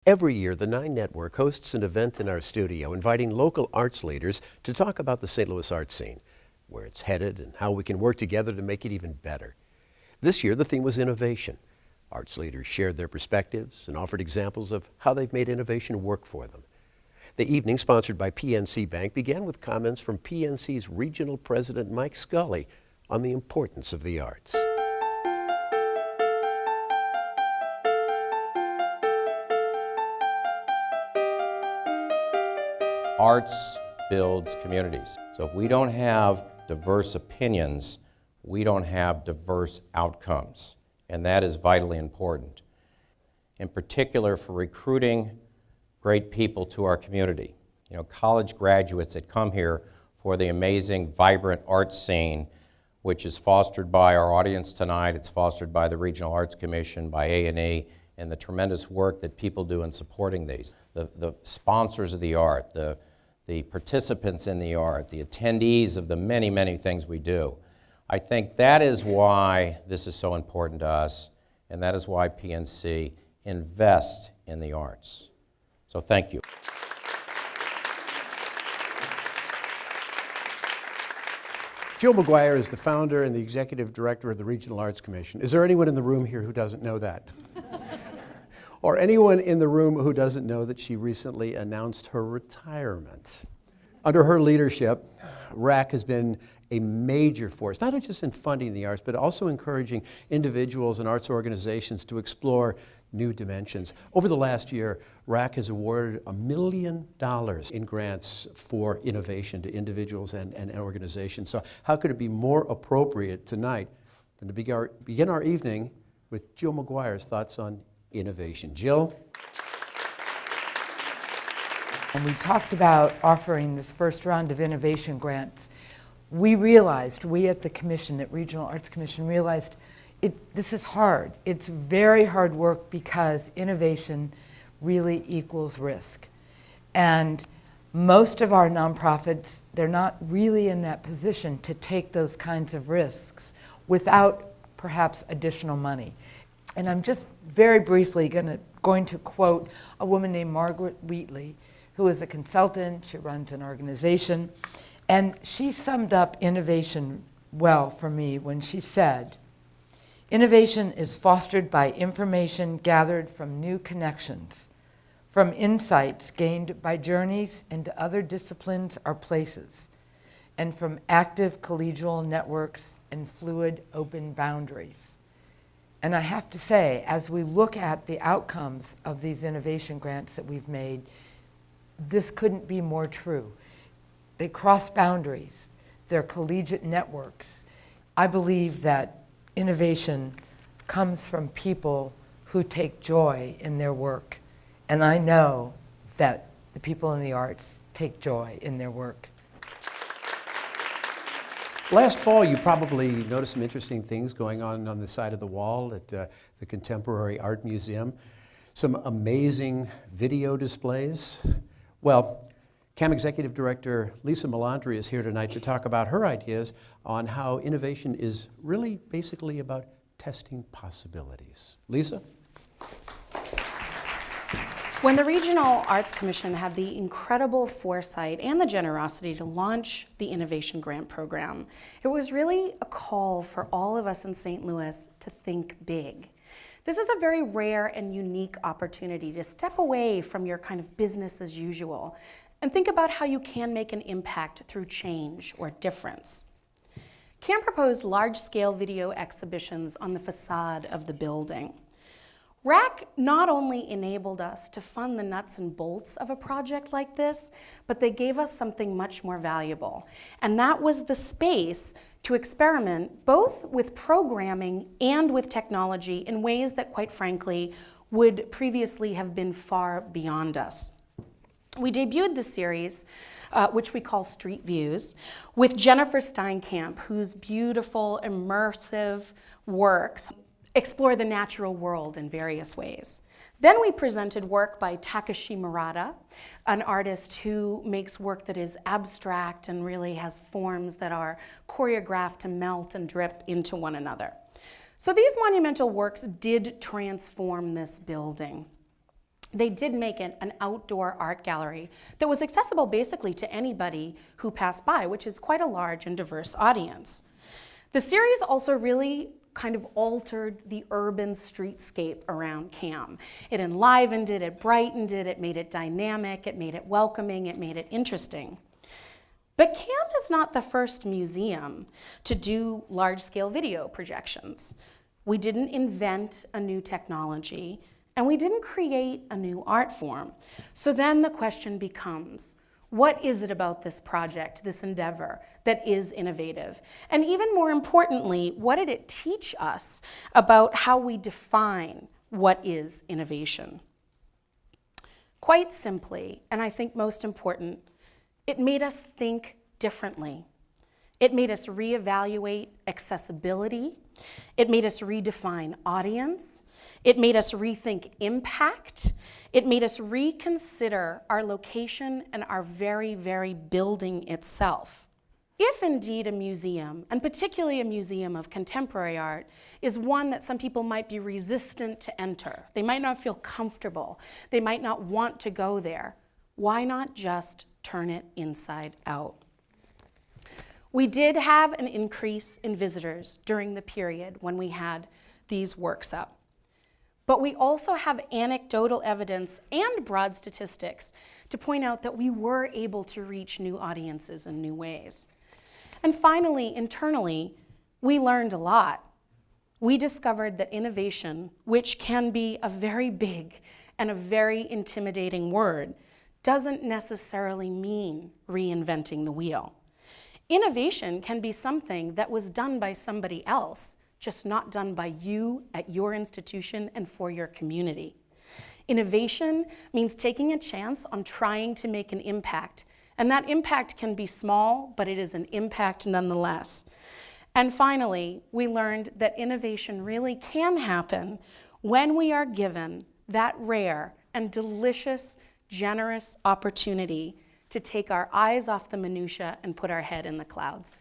Every year, the 9 Network hosts an event in our studio inviting local arts leaders to talk about the St. Louis art scene, where it's headed and how we can work together to make it even better. This year, the theme was innovation. Arts leaders shared their perspectives and offered examples of how they've made innovation work for them. The evening, sponsored by PNC Bank, began with comments from PNC's regional president, Mike Scully, on the importance of the arts. Arts builds communities. So if we don't have diverse opinions, we don't have diverse outcomes. And that is vitally important. In particular, for recruiting great people to our community. You know, college graduates that come here for the amazing, vibrant arts scene, which is fostered by our audience tonight. It's fostered by the Regional Arts Commission, by A&E, and the tremendous work that people do in supporting these. The sponsors of the art, the participants in the art, the attendees of the many, many things we do. I think that is why this is so important to us, and that is why PNC invests in the arts. So thank you. Jill McGuire is the founder and the executive director of the Regional Arts Commission. Is there anyone in the room here who doesn't know that? Or anyone in the room who doesn't know that she recently announced her retirement? Under her leadership, RAC has been a major force, not just in funding the arts, but also encouraging individuals and arts organizations to explore new dimensions. Over the last year, RAC has awarded $1 million in grants for innovation to individuals and organizations. So how could it be more appropriate tonight than to begin our evening with Jill McGuire's thoughts on innovation. Jill? When we talked about offering this first round of innovation grants, we at the Commission, at Regional Arts Commission, realized this is hard. It's very hard work because innovation really equals risk. And most of our nonprofits, they're not really in that position to take those kinds of risks without perhaps additional money. And I'm just very briefly going to quote a woman named Margaret Wheatley, who is a consultant. She runs an organization. And she summed up innovation well for me when she said, "Innovation is fostered by information gathered from new connections, from insights gained by journeys into other disciplines or places, and from active collegial networks and fluid open boundaries." And I have to say, as we look at the outcomes of these innovation grants that we've made, this couldn't be more true. They cross boundaries. They're collegiate networks. I believe that innovation comes from people who take joy in their work. And I know that the people in the arts take joy in their work. Last fall, you probably noticed some interesting things going on the side of the wall at the Contemporary Art Museum. Some amazing video displays. Well, CAM Executive Director Lisa Melandri is here tonight to talk about her ideas on how innovation is really basically about testing possibilities. Lisa? When the Regional Arts Commission had the incredible foresight and the generosity to launch the Innovation Grant Program, it was really a call for all of us in St. Louis to think big. This is a very rare and unique opportunity to step away from your kind of business as usual and think about how you can make an impact through change or difference. CAM proposed large-scale video exhibitions on the facade of the building. RAC not only enabled us to fund the nuts and bolts of a project like this, but they gave us something much more valuable. And that was the space to experiment both with programming and with technology in ways that, quite frankly, would previously have been far beyond us. We debuted the series, which we call Street Views, with Jennifer Steinkamp, whose beautiful, immersive works explore the natural world in various ways. Then we presented work by Takashi Murata, an artist who makes work that is abstract and really has forms that are choreographed to melt and drip into one another. So these monumental works did transform this building. they did make it an outdoor art gallery that was accessible basically to anybody who passed by, which is quite a large and diverse audience. The series also really kind of altered the urban streetscape around CAM. It enlivened it, it brightened it, it made it dynamic, it made it welcoming, it made it interesting. But CAM is not the first museum to do large-scale video projections. We didn't invent a new technology, and we didn't create a new art form. So then the question becomes, what is it about this project, this endeavor, that is innovative? And even more importantly, what did it teach us about how we define what is innovation? Quite simply, and I think most important, it made us think differently. It made us reevaluate accessibility. It made us redefine audience. It made us rethink impact. It made us reconsider our location and our very, very building itself. If indeed a museum, and particularly a museum of contemporary art, is one that some people might be resistant to enter, they might not feel comfortable, they might not want to go there, why not just turn it inside out? We did have an increase in visitors during the period when we had these works up. But we also have anecdotal evidence and broad statistics to point out that we were able to reach new audiences in new ways. And finally, internally, we learned a lot. We discovered that innovation, which can be a very big and a very intimidating word, doesn't necessarily mean reinventing the wheel. Innovation can be something that was done by somebody else, just not done by you at your institution and for your community. Innovation means taking a chance on trying to make an impact, and that impact can be small, but it is an impact nonetheless. And finally, we learned that innovation really can happen when we are given that rare and delicious, generous opportunity to take our eyes off the minutia and put our head in the clouds.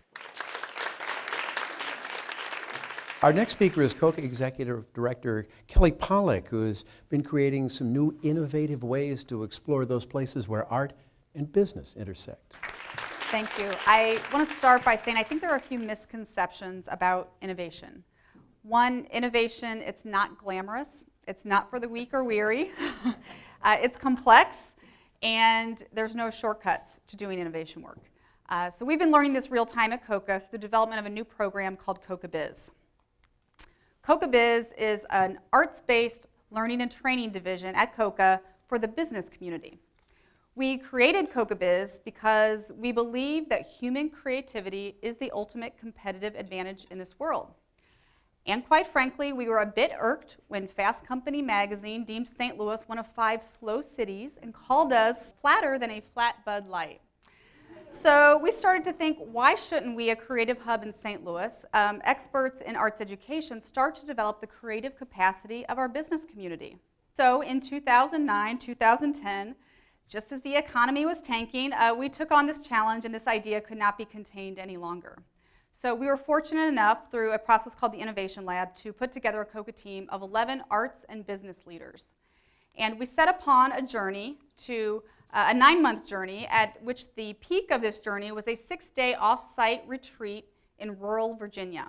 Our next speaker is COCA Executive Director Kelly Pollock, who has been creating some new innovative ways to explore those places where art and business intersect. Thank you. I want to start by saying I think there are a few misconceptions about innovation. One, innovation, it's not glamorous. It's not for the weak or weary. It's complex, and there's no shortcuts to doing innovation work. So we've been learning this real time at COCA through the development of a new program called COCA Biz. COCA Biz is an arts-based learning and training division at COCA for the business community. We created COCA Biz because we believe that human creativity is the ultimate competitive advantage in this world. And quite frankly, we were a bit irked when Fast Company magazine deemed St. Louis one of 5 slow cities and called us flatter than a flat Bud Light. So we started to think, why shouldn't we, a creative hub in St. Louis, experts in arts education, start to develop the creative capacity of our business community? So in 2009, 2010, just as the economy was tanking, we took on this challenge, and this idea could not be contained any longer. So we were fortunate enough, through a process called the Innovation Lab, to put together a COCA team of 11 arts and business leaders. And we set upon a journey to a 9-month journey, at which the peak of this journey was a 6-day off-site retreat in rural Virginia.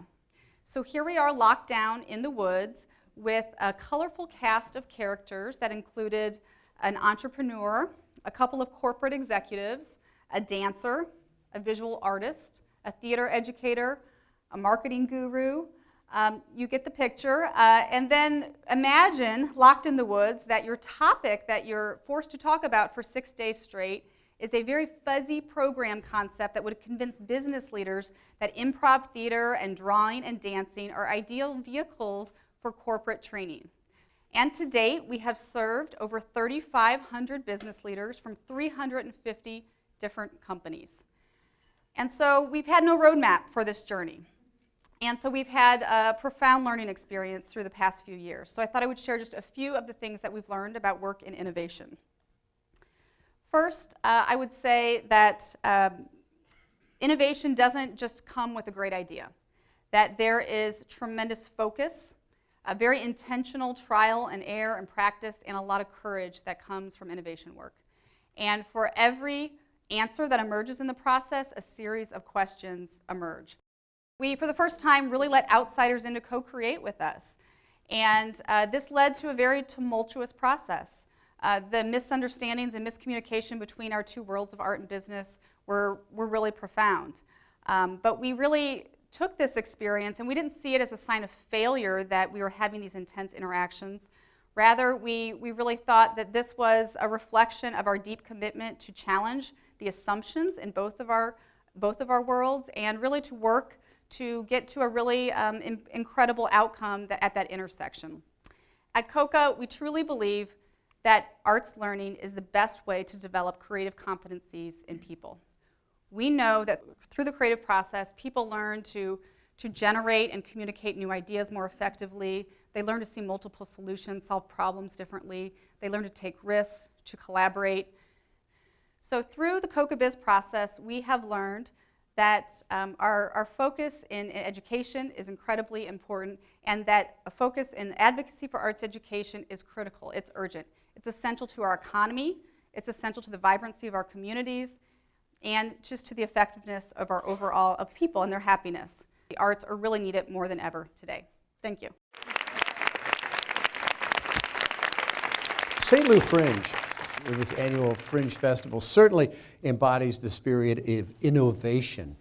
So here we are locked down in the woods with a colorful cast of characters that included an entrepreneur, a couple of corporate executives, a dancer, a visual artist, a theater educator, a marketing guru. You get the picture. And then imagine, locked in the woods, that your topic that you're forced to talk about for 6 days straight is a very fuzzy program concept that would convince business leaders that improv theater and drawing and dancing are ideal vehicles for corporate training. And to date, we have served over 3,500 business leaders from 350 different companies. And so we've had no roadmap for this journey. And so we've had a profound learning experience through the past few years. So I thought I would share just a few of the things that we've learned about work in innovation. First, I would say that innovation doesn't just come with a great idea, that there is tremendous focus, a very intentional trial and error and practice, and a lot of courage that comes from innovation work. And for every answer that emerges in the process, a series of questions emerge. We, for the first time, really let outsiders in to co-create with us. And this led to a very tumultuous process. The misunderstandings and miscommunication between our two worlds of art and business were really profound. But we really took this experience and we didn't see it as a sign of failure that we were having these intense interactions. Rather, we really thought that this was a reflection of our deep commitment to challenge the assumptions in both of our worlds and really to work to get to a really incredible outcome at that intersection. At COCA, we truly believe that arts learning is the best way to develop creative competencies in people. We know that through the creative process, people learn to generate and communicate new ideas more effectively. They learn to see multiple solutions, solve problems differently. They learn to take risks, to collaborate. So through the COCA Biz process, we have learned that our focus in education is incredibly important and that a focus in advocacy for arts education is critical. It's urgent. It's essential to our economy. It's essential to the vibrancy of our communities and just to the effectiveness of our overall of people and their happiness. The arts are really needed more than ever today. Thank you. St. Louis Fringe, with this annual Fringe Festival, certainly embodies the spirit of innovation,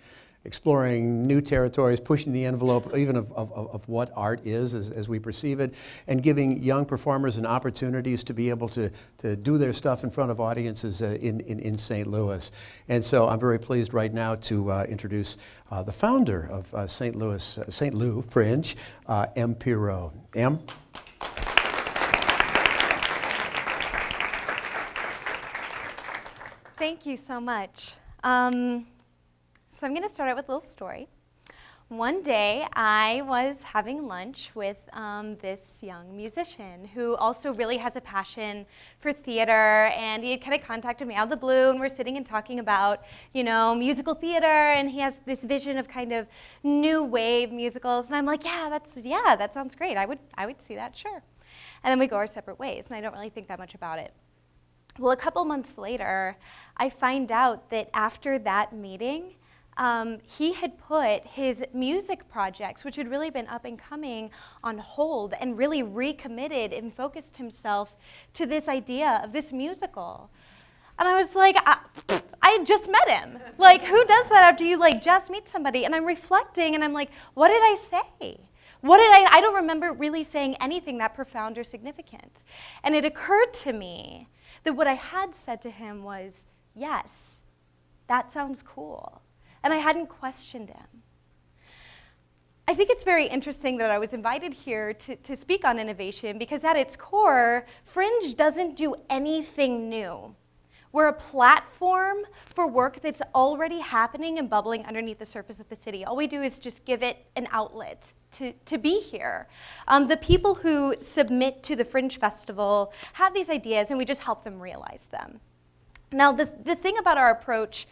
exploring new territories, pushing the envelope even of what art is as we perceive it, and giving young performers an opportunities to be able to do their stuff in front of audiences in St. Louis. And so I'm very pleased right now to introduce the founder of St. Louis Fringe, M. Piro. M? Thank you so much. So I'm going to start out with a little story. One day I was having lunch with this young musician who also really has a passion for theater, and he had kind of contacted me out of the blue, and we're sitting and talking about, you know, musical theater, and he has this vision of kind of new wave musicals, and I'm like, yeah, that sounds great. I would see that, sure. And then we go our separate ways, and I don't really think that much about it. Well, a couple months later, I find out that after that meeting, he had put his music projects, which had really been up and coming, on hold and really recommitted and focused himself to this idea of this musical. And I was like, I had just met him. Like, who does that after you like just meet somebody? And I'm reflecting and I'm like, what did I say? I don't remember really saying anything that profound or significant. And it occurred to me that what I had said to him was, yes, that sounds cool. And I hadn't questioned him. I think it's very interesting that I was invited here to speak on innovation because at its core, Fringe doesn't do anything new. We're a platform for work that's already happening and bubbling underneath the surface of the city. All we do is just give it an outlet to be here. The people who submit to the Fringe Festival have these ideas and we just help them realize them. Now, the thing about our approach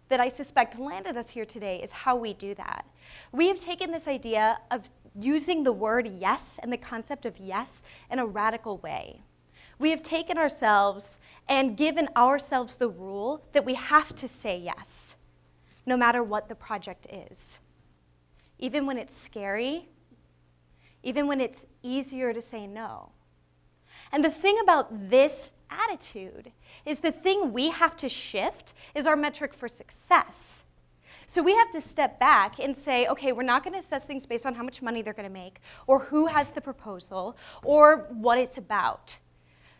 that I suspect landed us here today is how we do that. We have taken this idea of using the word yes and the concept of yes in a radical way. We have taken ourselves and given ourselves the rule that we have to say yes, no matter what the project is. Even when it's scary, even when it's easier to say no. And the thing about this attitude is the thing we have to shift is our metric for success. So we have to step back and say, okay, we're not going to assess things based on how much money they're going to make or who has the proposal or what it's about.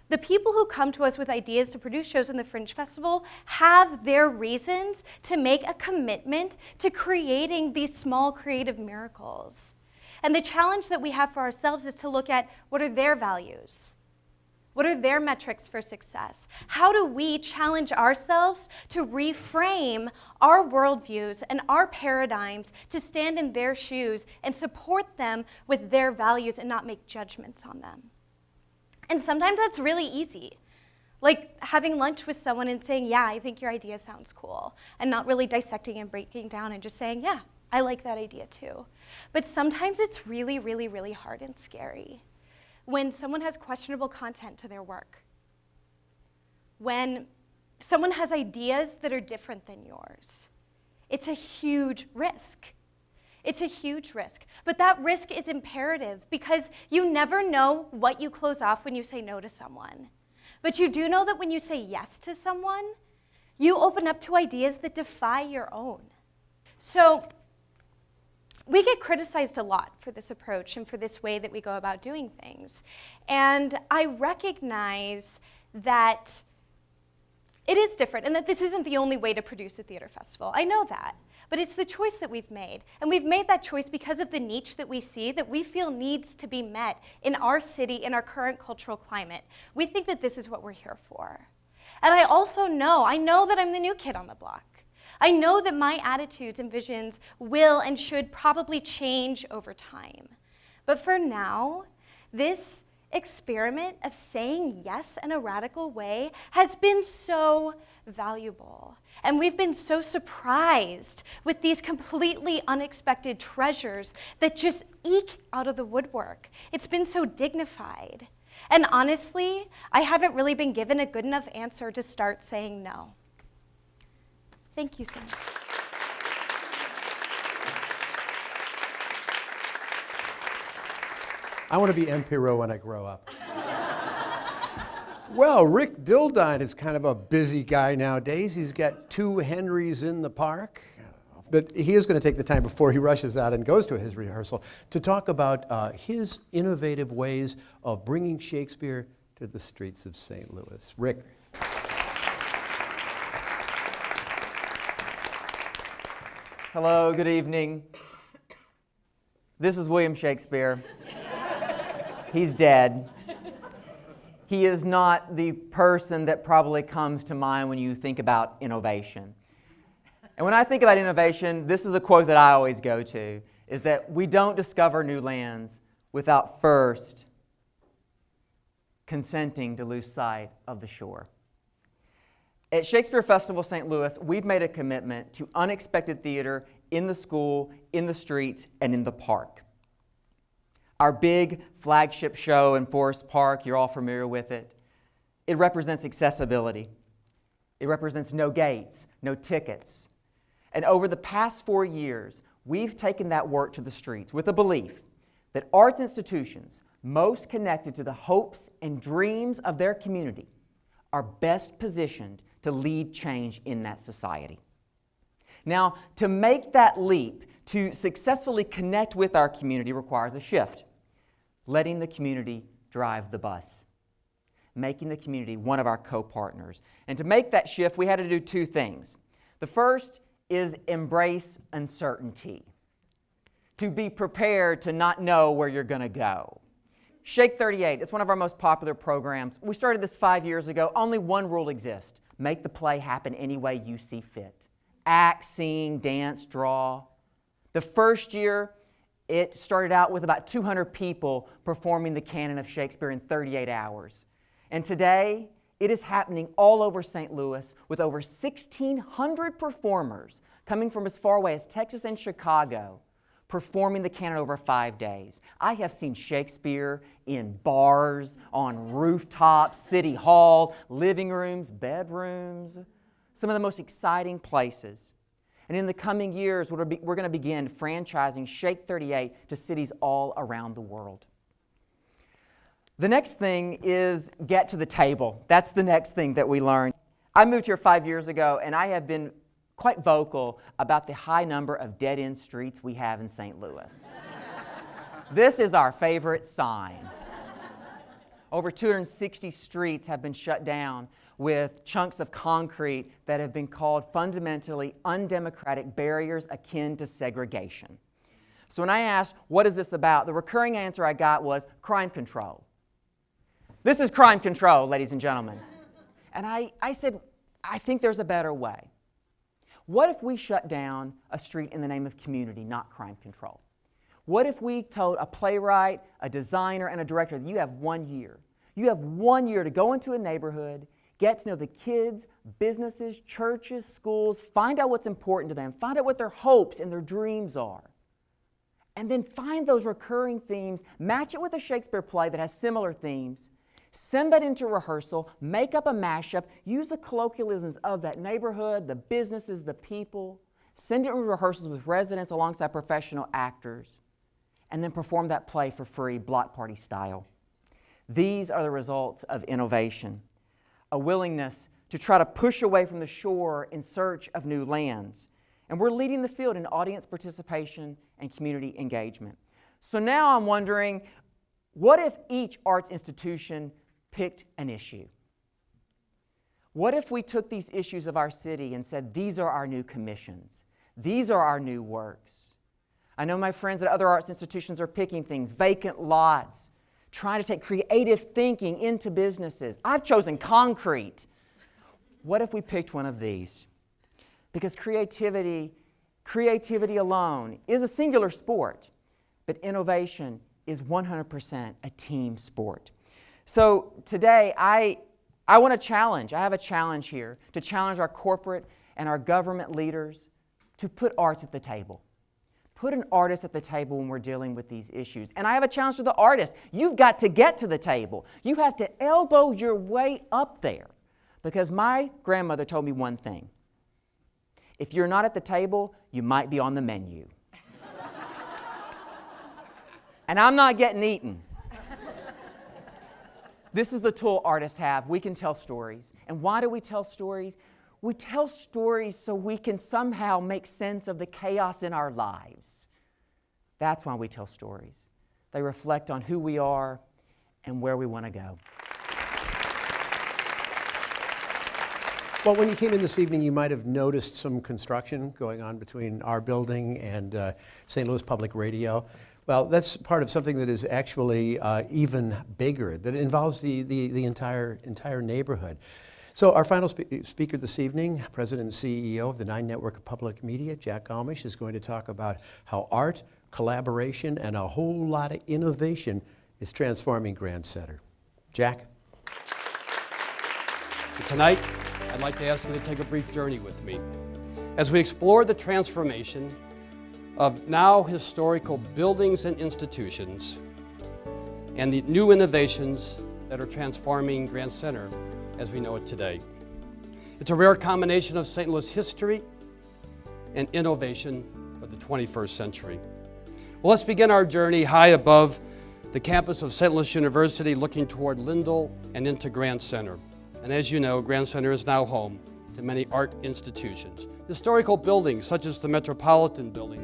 The people who come to us with ideas to produce shows in the Fringe Festival have their reasons to make a commitment to creating these small creative miracles. And the challenge that we have for ourselves is to look at what are their values? What are their metrics for success? How do we challenge ourselves to reframe our worldviews and our paradigms to stand in their shoes and support them with their values and not make judgments on them? And sometimes that's really easy. Like having lunch with someone and saying, yeah, I think your idea sounds cool, and not really dissecting and breaking down and just saying, yeah, I like that idea too. But sometimes it's really, really, really hard and scary when someone has questionable content to their work, when someone has ideas that are different than yours. It's a huge risk. It's a huge risk. But that risk is imperative because you never know what you close off when you say no to someone. But you do know that when you say yes to someone, you open up to ideas that defy your own. So we get criticized a lot for this approach and for this way that we go about doing things. And I recognize that it is different and that this isn't the only way to produce a theater festival. I know that. But it's the choice that we've made. And we've made that choice because of the niche that we see that we feel needs to be met in our city, in our current cultural climate. We think that this is what we're here for. And I also know, that I'm the new kid on the block. I know that my attitudes and visions will and should probably change over time. But for now, this experiment of saying yes in a radical way has been so valuable. And we've been so surprised with these completely unexpected treasures that just eke out of the woodwork. It's been so dignified. And honestly, I haven't really been given a good enough answer to start saying no. Thank you so much. I want to be Piro when I grow up. Well, Rick Dildine is kind of a busy guy nowadays. He's got 2 Henrys in the park. But he is going to take the time before he rushes out and goes to his rehearsal to talk about his innovative ways of bringing Shakespeare to the streets of St. Louis. Rick. Hello, good evening. This is William Shakespeare. He's dead. He is not the person that probably comes to mind when you think about innovation. And when I think about innovation, this is a quote that I always go to, is that we don't discover new lands without first consenting to lose sight of the shore. At Shakespeare Festival St. Louis, we've made a commitment to unexpected theater in the school, in the streets, and in the park. Our big flagship show in Forest Park, you're all familiar with it. It represents accessibility. It represents no gates, no tickets. And over the past 4 years, we've taken that work to the streets with a belief that arts institutions most connected to the hopes and dreams of their community are best positioned to lead change in that society. Now, to make that leap, to successfully connect with our community requires a shift. Letting the community drive the bus. Making the community one of our co-partners. And to make that shift, we had to do 2 things. The first is embrace uncertainty. To be prepared to not know where you're going to go. Shake 38, it's one of our most popular programs. We started this 5 years ago. Only one rule exists. Make the play happen any way you see fit. Act, sing, dance, draw. The first year, it started out with about 200 people performing the canon of Shakespeare in 38 hours. And today, it is happening all over St. Louis with over 1,600 performers coming from as far away as Texas and Chicago, performing the canon over 5 days. I have seen Shakespeare in bars, on rooftops, city hall, living rooms, bedrooms, some of the most exciting places. And in the coming years, we're going to begin franchising Shake 38 to cities all around the world. The next thing is get to the table. That's the next thing that we learned. I moved here 5 years ago, and I have been quite vocal about the high number of dead-end streets we have in St. Louis. This is our favorite sign. Over 260 streets have been shut down with chunks of concrete that have been called fundamentally undemocratic barriers akin to segregation. So when I asked, what is this about? The recurring answer I got was crime control. This is crime control, ladies and gentlemen. And I said, I think there's a better way. What if we shut down a street in the name of community, not crime control? What if we told a playwright, a designer, and a director that you have 1 year. You have 1 year to go into a neighborhood, get to know the kids, businesses, churches, schools, find out what's important to them, find out what their hopes and their dreams are. And then find those recurring themes, match it with a Shakespeare play that has similar themes, send that into rehearsal, make up a mashup, use the colloquialisms of that neighborhood, the businesses, the people, send it in rehearsals with residents alongside professional actors, and then perform that play for free, block party style. These are the results of innovation, a willingness to try to push away from the shore in search of new lands. And we're leading the field in audience participation and community engagement. So now I'm wondering, what if each arts institution picked an issue? What if we took these issues of our city and said, these are our new commissions, these are our new works? I know my friends at other arts institutions are picking things, vacant lots, trying to take creative thinking into businesses. I've chosen concrete. What if we picked one of these? Because creativity alone is a singular sport, but innovation is 100% a team sport. So today, I want to challenge, I have a challenge here, to challenge our corporate and our government leaders to put arts at the table. Put an artist at the table when we're dealing with these issues. And I have a challenge to the artists. You've got to get to the table. You have to elbow your way up there. Because my grandmother told me one thing. If you're not at the table, you might be on the menu. And I'm not getting eaten. This is the tool artists have. We can tell stories. And why do we tell stories? We tell stories so we can somehow make sense of the chaos in our lives. That's why we tell stories. They reflect on who we are and where we want to go. Well, when you came in this evening, you might have noticed some construction going on between our building and St. Louis Public Radio. Well, that's part of something that is actually even bigger, that involves the entire neighborhood. So our final speaker this evening, President and CEO of the 9 Network of Public Media, Jack Galmiche, is going to talk about how art, collaboration, and a whole lot of innovation is transforming Grand Center. Jack? Tonight, I'd like to ask you to take a brief journey with me as we explore the transformation of now historical buildings and institutions and the new innovations that are transforming Grand Center as we know it today. It's a rare combination of St. Louis history and innovation for the 21st century. Well, let's begin our journey high above the campus of St. Louis University, looking toward Lindell and into Grand Center. And as you know, Grand Center is now home to many art institutions. Historical buildings such as the Metropolitan Building,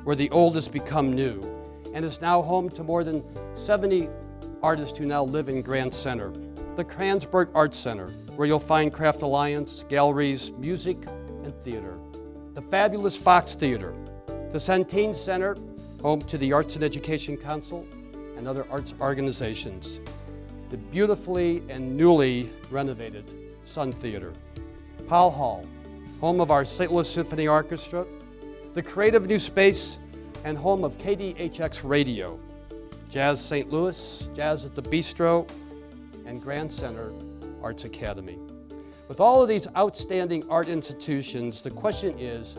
where the oldest become new, and is now home to more than 70 artists who now live in Grand Center. The Kranzberg Arts Center, where you'll find Craft Alliance, galleries, music, and theater. The fabulous Fox Theater. The Centene Center, home to the Arts and Education Council and other arts organizations. The beautifully and newly renovated Sun Theater. Powell Hall, home of our St. Louis Symphony Orchestra. The creative new space and home of KDHX Radio. Jazz St. Louis, Jazz at the Bistro, and Grand Center Arts Academy. With all of these outstanding art institutions, the question is,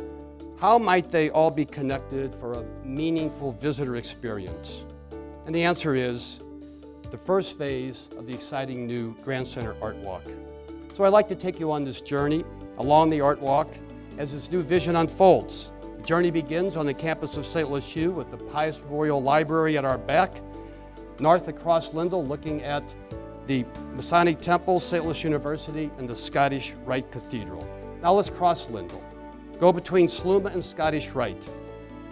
how might they all be connected for a meaningful visitor experience? And the answer is the first phase of the exciting new Grand Center Art Walk. So I'd like to take you on this journey along the Art Walk as this new vision unfolds. The journey begins on the campus of St. Louis U with the Pius Memorial Library at our back, north across Lindell looking at the Masonic Temple, St. Louis University, and the Scottish Rite Cathedral. Now let's cross Lindell. Go between Sluma and Scottish Rite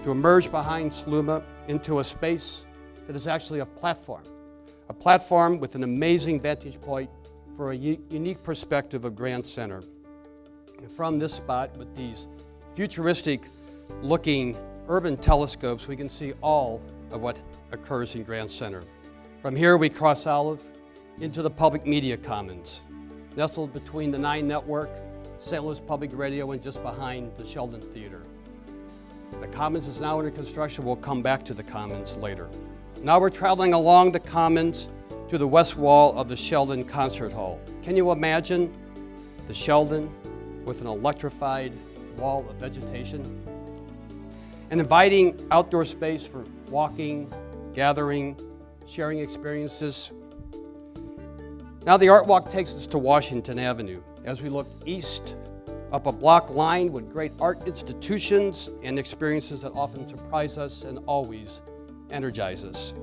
to emerge behind Sluma into a space that is actually a platform with an amazing vantage point for a unique perspective of Grand Center. And from this spot, with these futuristic-looking urban telescopes, we can see all of what occurs in Grand Center. From here, we cross Olive into the Public Media Commons, nestled between the 9 Network, St. Louis Public Radio, and just behind the Sheldon Theater. The Commons is now under construction. We'll come back to the Commons later. Now we're traveling along the Commons to the west wall of the Sheldon Concert Hall. Can you imagine the Sheldon with an electrified wall of vegetation, an inviting outdoor space for walking, gathering, sharing experiences. Now the Art Walk takes us to Washington Avenue as we look east up a block lined with great art institutions and experiences that often surprise us and always energize us.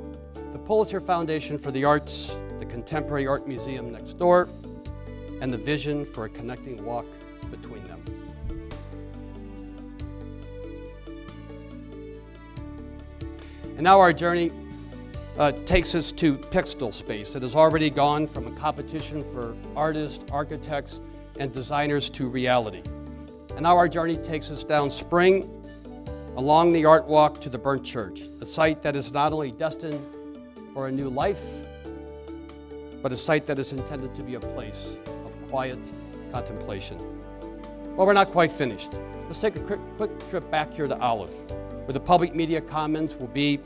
The Pulitzer Foundation for the Arts, the Contemporary Art Museum next door, and the vision for a connecting walk between them. And now our journey takes us to Pixel Space that has already gone from a competition for artists, architects, and designers to reality. And now our journey takes us down Spring, along the Art Walk to the Burnt Church, a site that is not only destined for a new life, but a site that is intended to be a place of quiet contemplation. Well, we're not quite finished. Let's take a quick trip back here to Olive, where the Public Media Commons will be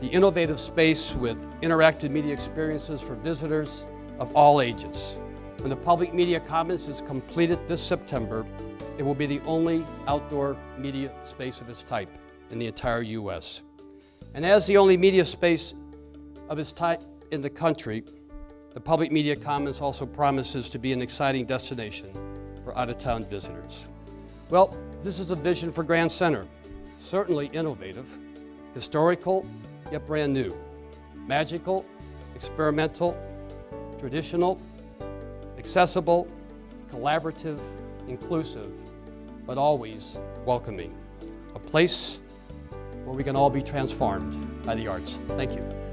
the innovative space with interactive media experiences for visitors of all ages. When the Public Media Commons is completed this September, it will be the only outdoor media space of its type in the entire U.S. And as the only media space of its type in the country, the Public Media Commons also promises to be an exciting destination for out-of-town visitors. Well, this is a vision for Grand Center, certainly innovative, historical, yet brand new, magical, experimental, traditional, accessible, collaborative, inclusive, but always welcoming. A place where we can all be transformed by the arts. Thank you.